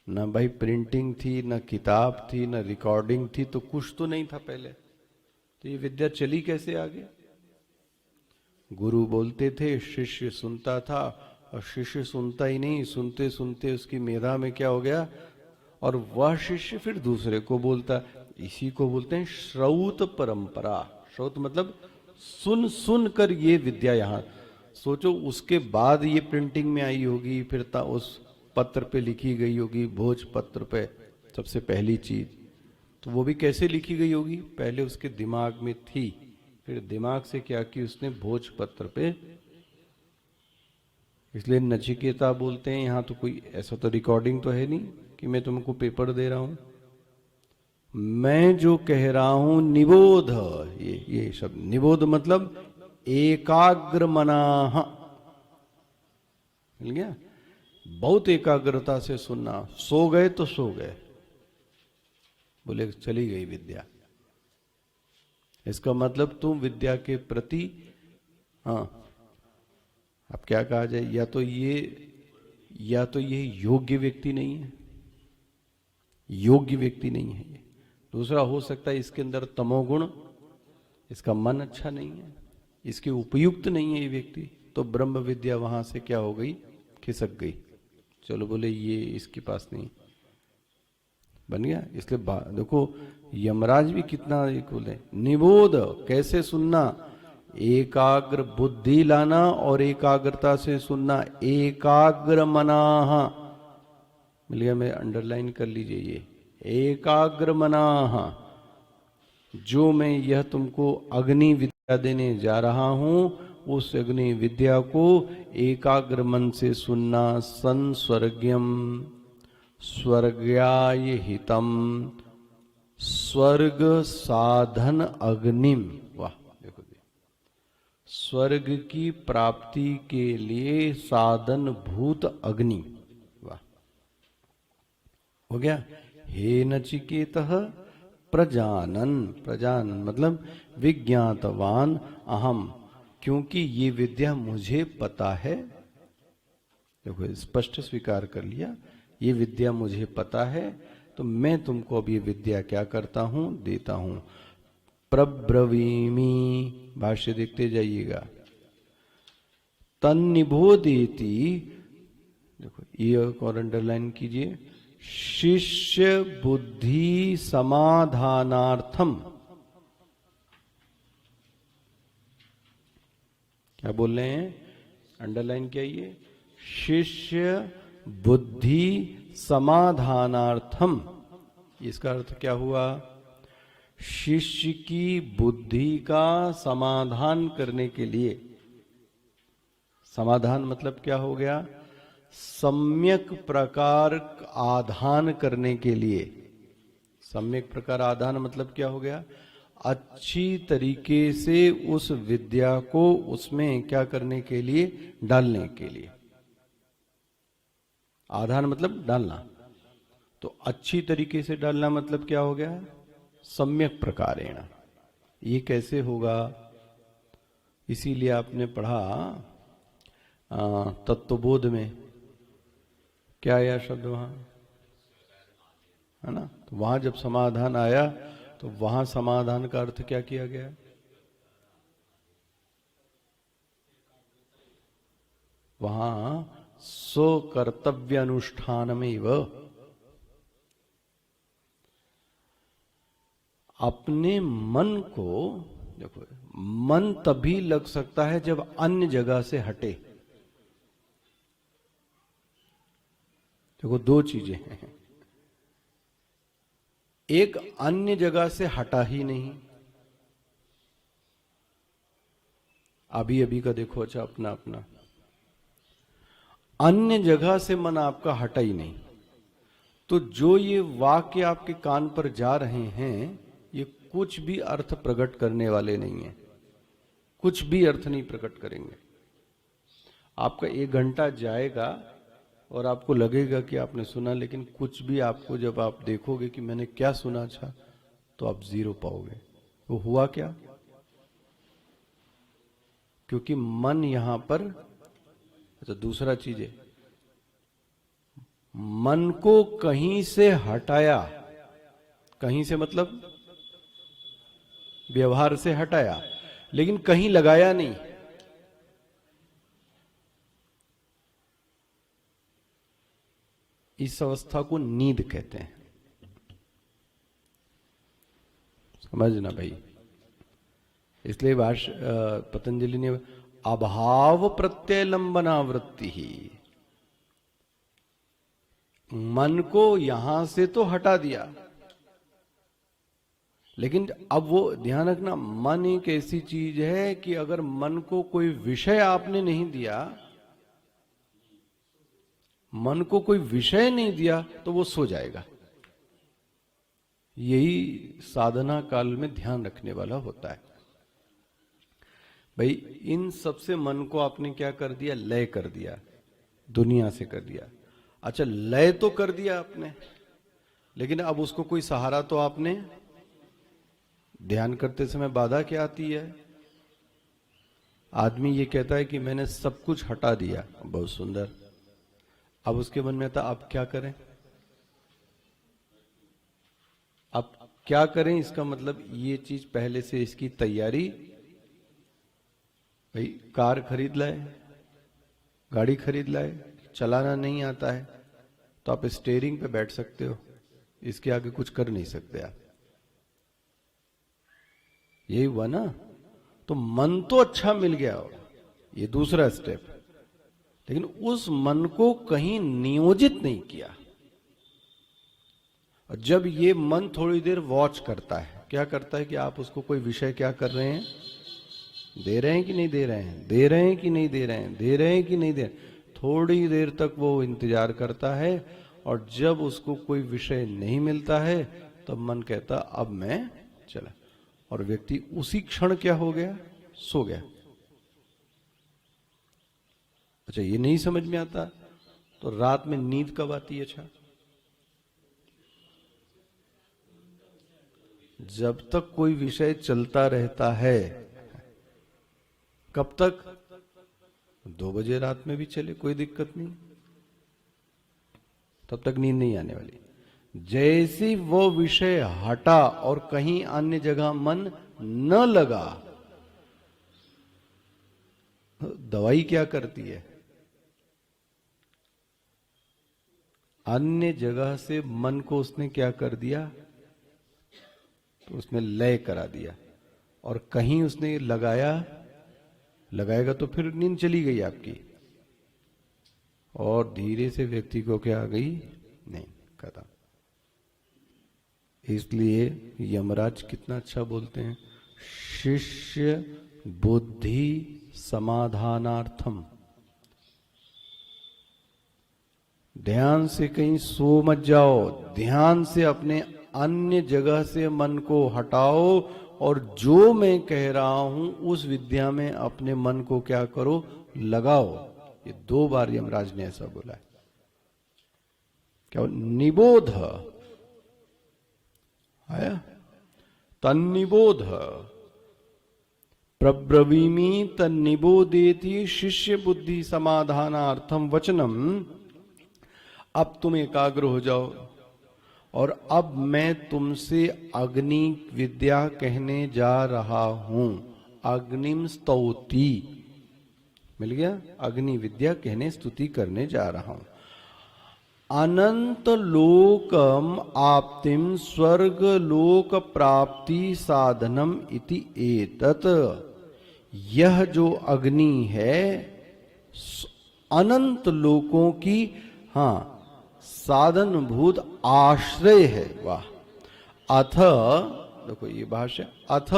ना भाई प्रिंटिंग थी, ना किताब थी, ना रिकॉर्डिंग थी, तो कुछ तो नहीं था पहले, तो ये विद्या चली कैसे आगे? गुरु बोलते थे, शिष्य सुनता था, और शिष्य सुनता ही नहीं, सुनते सुनते उसकी मेधा में क्या हो गया, और वह शिष्य फिर दूसरे को बोलता। इसी को बोलते हैं श्रौत परंपरा। श्रौत मतलब सुन सुन कर ये विद्या यहाँ, सोचो उसके बाद ये प्रिंटिंग में आई होगी, फिर उस पत्र पे लिखी गई होगी, भोज पत्र पे सबसे पहली चीज, तो वो भी कैसे लिखी गई होगी? पहले उसके दिमाग में थी, फिर दिमाग से क्या की उसने भोज पत्र पे। इसलिए नचिकेता बोलते हैं यहाँ तो कोई ऐसा तो रिकॉर्डिंग तो है नहीं कि मैं तुमको पेपर दे रहा हूं, मैं जो कह रहा हूं निबोध, ये शब्द निबोध मतलब एकाग्र मनाह, मिल गया? बहुत एकाग्रता से सुनना, सो गए तो सो गए, बोले चली गई विद्या। इसका मतलब तुम विद्या के प्रति, हाँ अब क्या कहा जाए, या तो ये योग्य व्यक्ति नहीं है, योग्य व्यक्ति नहीं है। दूसरा हो सकता है इसके अंदर तमोगुण, इसका मन अच्छा नहीं है, इसके उपयुक्त नहीं है ये व्यक्ति, तो ब्रह्म विद्या वहां से क्या हो गई, खिसक गई। चलो बोले ये इसके पास नहीं बन गया। इसलिए देखो यमराज भी कितना एक बोले निबोध, कैसे सुनना, एकाग्र बुद्धि लाना और एकाग्रता से सुनना, एकाग्र मनाह, मिल गया? मैं अंडरलाइन कर लीजिए ये, एकाग्र मनाह, जो मैं यह तुमको अग्नि विद्या देने जा रहा हूं, उस अग्नि विद्या को एकाग्र मन से सुनना। संस्वर्ग्यम स्वर्ग्याय हितम स्वर्ग साधन अग्निम। वाह देखो, स्वर्ग की प्राप्ति के लिए साधन भूत अग्नि। वाह हो गया। हे नचिकेतः प्रजानन, प्रजानन मतलब विज्ञातवान अहम, क्योंकि ये विद्या मुझे पता है। देखो स्पष्ट स्वीकार कर लिया, ये विद्या मुझे पता है, तो मैं तुमको अब ये विद्या क्या करता हूं, देता हूं। प्रब्रवीमि, भाष्य देखते जाइएगा। तन्निबोधेति, देखो ये और अंडरलाइन कीजिए, शिष्य बुद्धि समाधानार्थम। क्या बोल रहे हैं? अंडरलाइन क्या? ये शिष्य बुद्धि समाधानार्थम, इसका अर्थ क्या हुआ? शिष्य की बुद्धि का समाधान करने के लिए, समाधान मतलब क्या हो गया, सम्यक प्रकार आधान करने के लिए। सम्यक प्रकार आधान मतलब क्या हो गया, अच्छी तरीके से उस विद्या को उसमें क्या करने के लिए, डालने के लिए। आधान मतलब डालना, तो अच्छी तरीके से डालना मतलब क्या हो गया, सम्यक प्रकारेण। ये कैसे होगा, इसीलिए आपने पढ़ा तत्वबोध में क्या आया शब्द वहां, है ना। तो वहां जब समाधान आया तो वहां समाधान का अर्थ क्या किया गया, वहां स्वकर्तव्य अनुष्ठान में अपने मन को, देखो मन तभी लग सकता है जब अन्य जगह से हटे। देखो दो चीजें हैं, एक अन्य जगह से हटा ही नहीं, अभी अभी का देखो, अच्छा अपना अपना, अन्य जगह से मन आपका हटा ही नहीं, तो जो ये वाक्य आपके कान पर जा रहे हैं ये कुछ भी अर्थ प्रकट करने वाले नहीं है, कुछ भी अर्थ नहीं प्रकट करेंगे। आपका 1 घंटा जाएगा और आपको लगेगा कि आपने सुना, लेकिन कुछ भी आपको जब आप देखोगे कि मैंने क्या सुना था, तो आप 0 पाओगे। वो हुआ क्या, क्योंकि मन यहां पर, अच्छा दूसरा चीज है, मन को कहीं से हटाया, कहीं से मतलब व्यवहार से हटाया, लेकिन कहीं लगाया नहीं। इस अवस्था को नींद कहते हैं, समझना भाई। इसलिए पतंजलि ने अभाव प्रत्यय लंबना वृत्ति ही, मन को यहां से तो हटा दिया, लेकिन अब वो ध्यान रखना, मन एक ऐसी चीज है कि अगर मन को कोई विषय आपने नहीं दिया, मन को कोई विषय नहीं दिया तो वो सो जाएगा। यही साधना काल में ध्यान रखने वाला होता है। भाई इन सबसे मन को आपने क्या कर दिया, लय कर दिया, दुनिया से कर दिया। अच्छा लय तो कर दिया आपने, लेकिन अब उसको कोई सहारा तो आपने, ध्यान करते समय बाधा क्या आती है, आदमी ये कहता है कि मैंने सब कुछ हटा दिया, बहुत सुंदर, अब उसके मन में आता अब क्या करें, अब क्या करें, इसका मतलब ये चीज पहले से इसकी तैयारी, भाई कार खरीद लाए, गाड़ी खरीद लाए, चलाना नहीं आता है तो आप स्टीयरिंग पे बैठ सकते हो, इसके आगे कुछ कर नहीं सकते आप, यही हुआ ना। तो मन तो अच्छा मिल गया हो, ये दूसरा स्टेप, लेकिन उस मन को कहीं नियोजित नहीं किया। और जब ये मन थोड़ी देर वॉच करता है, क्या करता है कि आप उसको कोई विषय क्या कर रहे हैं, दे रहे हैं कि नहीं दे रहे हैं, दे रहे हैं कि नहीं दे रहे हैं, दे रहे हैं कि नहीं दे, थोड़ी देर तक वो इंतजार करता है, और जब उसको कोई विषय नहीं मिलता है तब मन कहता अब मैं चला, और व्यक्ति उसी क्षण क्या हो गया, सो गया। अच्छा ये नहीं समझ में आता तो रात में नींद कब आती है, अच्छा जब तक कोई विषय चलता रहता है। कब तक, 2 बजे रात में भी चले कोई दिक्कत नहीं, तब तक नींद नहीं आने वाली। जैसी वो विषय हटा और कहीं अन्य जगह मन न लगा, दवाई क्या करती है, अन्य जगह से मन को उसने क्या कर दिया, तो उसमें लय करा दिया, और कहीं उसने लगाया, लगाएगा तो फिर नींद चली गई आपकी, और धीरे से व्यक्ति को क्या आ गई, नहीं खत्म। इसलिए यमराज कितना अच्छा बोलते हैं, शिष्य बुद्धि समाधानार्थम। ध्यान से कहीं सो मत जाओ, ध्यान से अपने अन्य जगह से मन को हटाओ और जो मैं कह रहा हूं उस विद्या में अपने मन को क्या करो, लगाओ। ये 2 बार यमराज ने ऐसा बोला है। क्या निबोध आया, तन्निबोध प्रब्रवीमी तन्निबोधेति शिष्य बुद्धि समाधानार्थम वचनम। अब तुम एकाग्र हो जाओ और अब मैं तुमसे अग्नि विद्या कहने जा रहा हूं। अग्निम स्तौति, मिल गया, अग्नि विद्या कहने स्तुति करने जा रहा हूं। अनंत लोकम आप्तिम स्वर्ग लोक प्राप्ति साधनम इति एतत्। यह जो अग्नि है अनंत लोकों की साधन भूत आश्रय है। वाह। अथ, देखो ये भाष्य, अथ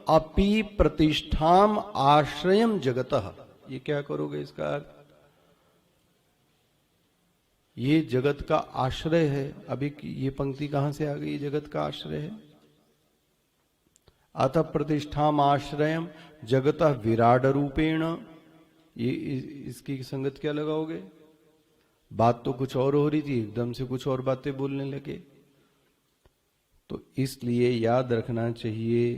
अपि प्रतिष्ठाम आश्रयम जगतः। ये क्या करोगे इसका अर्थ, ये जगत का आश्रय है। अभी ये पंक्ति कहां से आ गई, ये जगत का आश्रय है। अथ प्रतिष्ठाम आश्रयम जगतः विराट रूपेण। ये इसकी संगत क्या लगाओगे, बात तो कुछ और हो रही थी, एकदम से कुछ और बातें बोलने लगे। तो इसलिए याद रखना चाहिए,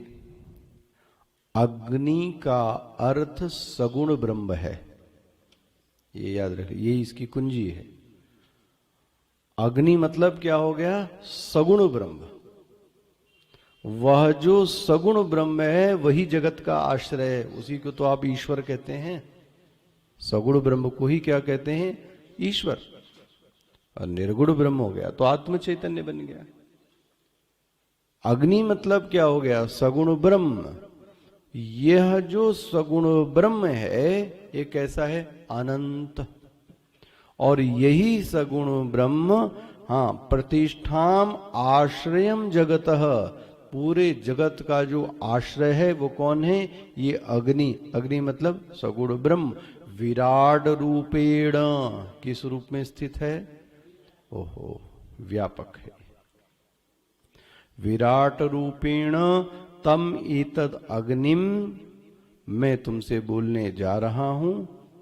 अग्नि का अर्थ सगुण ब्रह्म है। ये याद रखिए, ये इसकी कुंजी है। अग्नि मतलब क्या हो गया, सगुण ब्रह्म। वह जो सगुण ब्रह्म है वही जगत का आश्रय है। उसी को तो आप ईश्वर कहते हैं। सगुण ब्रह्म को ही क्या कहते हैं, ईश्वर। और निर्गुण ब्रह्म हो गया तो आत्म चैतन्य बन गया। अग्नि मतलब क्या हो गया, सगुण ब्रह्म। यह जो सगुण ब्रह्म है ये कैसा है, अनंत। और यही सगुण ब्रह्म प्रतिष्ठाम आश्रयम जगतः, पूरे जगत का जो आश्रय है वो कौन है, ये अग्नि। अग्नि मतलब सगुण ब्रह्म। विराट रूपेण, किस रूप में स्थित है, ओहो व्यापक है। विराट रूपेण तम एतद अग्निम, मैं तुमसे बोलने जा रहा हूं।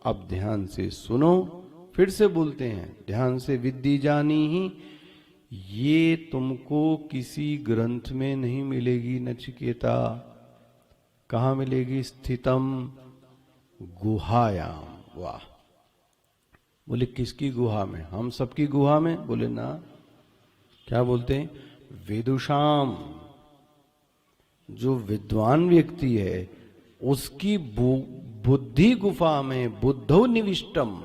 अब ध्यान से सुनो, फिर से बोलते हैं, ध्यान से विद्धि जानी ही। ये तुमको किसी ग्रंथ में नहीं मिलेगी नचिकेता। कहां मिलेगी, स्थितम गुहायाम। वाह। बोले किसकी गुहा में, हम सबकी गुहा में, बोले ना। क्या बोलते हैं, विदुषाम, जो विद्वान व्यक्ति है उसकी बुद्धि गुफा में, बुद्धो निविष्टम।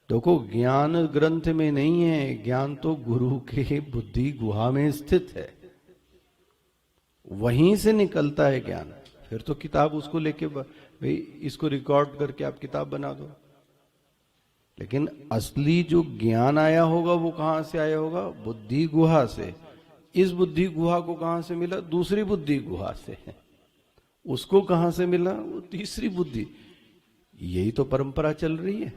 देखो ज्ञान ग्रंथ में नहीं है, ज्ञान तो गुरु के बुद्धि गुहा में स्थित है, वहीं से निकलता है ज्ञान। फिर तो किताब उसको लेके भाई इसको रिकॉर्ड करके आप किताब बना दो, लेकिन असली जो ज्ञान आया होगा वो कहां से आया होगा, बुद्धि गुहा से। इस बुद्धि गुहा को कहां से मिला, दूसरी बुद्धि गुहा से। उसको कहां से मिला, वो तीसरी बुद्धि। यही तो परंपरा चल रही है।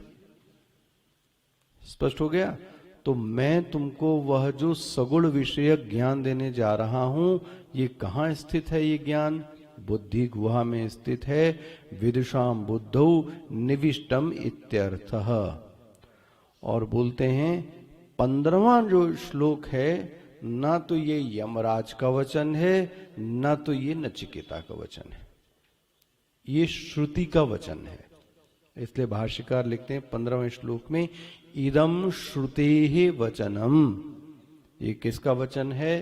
स्पष्ट हो गया। तो मैं तुमको वह जो सगुण विषयक ज्ञान देने जा रहा हूं, ये कहां स्थित है, ये ज्ञान बुद्धि गुहा में स्थित है। विदुषाम बुद्धौ निविष्टम इत्यर्थः। और बोलते हैं 15वां जो श्लोक है, ना तो ये यमराज का वचन है, ना तो ये नचिकेता का वचन है, ये श्रुति का वचन है। इसलिए भाष्यकार लिखते हैं 15वें श्लोक में, इदम श्रुतेः वचनम। ये किसका वचन है,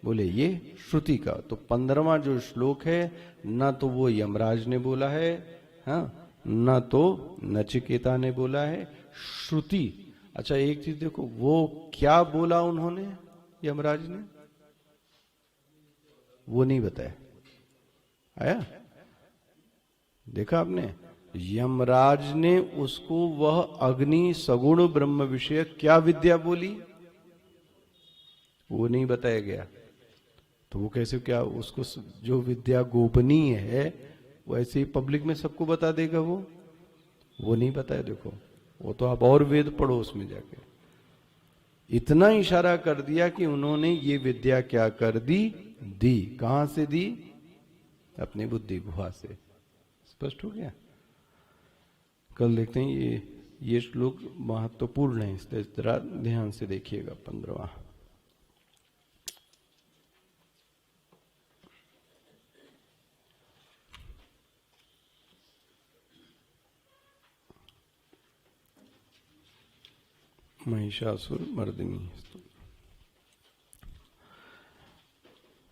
बोले ये श्रुति का। तो 15वां जो श्लोक है, ना तो वो यमराज ने बोला है, ना तो नचिकेता ने बोला है, श्रुति। अच्छा एक चीज देखो, वो क्या बोला उन्होंने, यमराज ने, वो नहीं बताया। आया, देखा आपने, यमराज ने उसको वह अग्नि सगुण ब्रह्म विषय क्या विद्या बोली, वो नहीं बताया गया। तो वो कैसे, क्या उसको जो विद्या गोपनीय है वो ऐसे ही पब्लिक में सबको बता देगा? वो नहीं बताया। देखो, वो तो आप और वेद पढ़ो उसमें जाके। इतना इशारा कर दिया कि उन्होंने ये विद्या क्या कर दी। कहां से दी? अपनी बुद्धि गुहा से। स्पष्ट हो गया? कल देखते हैं ये श्लोक महत्वपूर्ण है, इसलिए जरा ध्यान से देखिएगा। 15वां। महिषासुर मर्दिनी।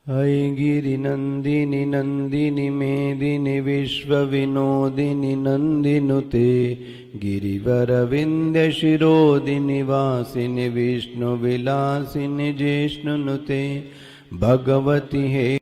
ऐ गिरिनन्दिनि नन्दिनि मेदिनि विश्वविनोदिनि नन्दिनुते गिरिवरविन्द्यशिरोदिनि वासिनि विष्णुविलासिनि जिष्णुनुते भगवति हे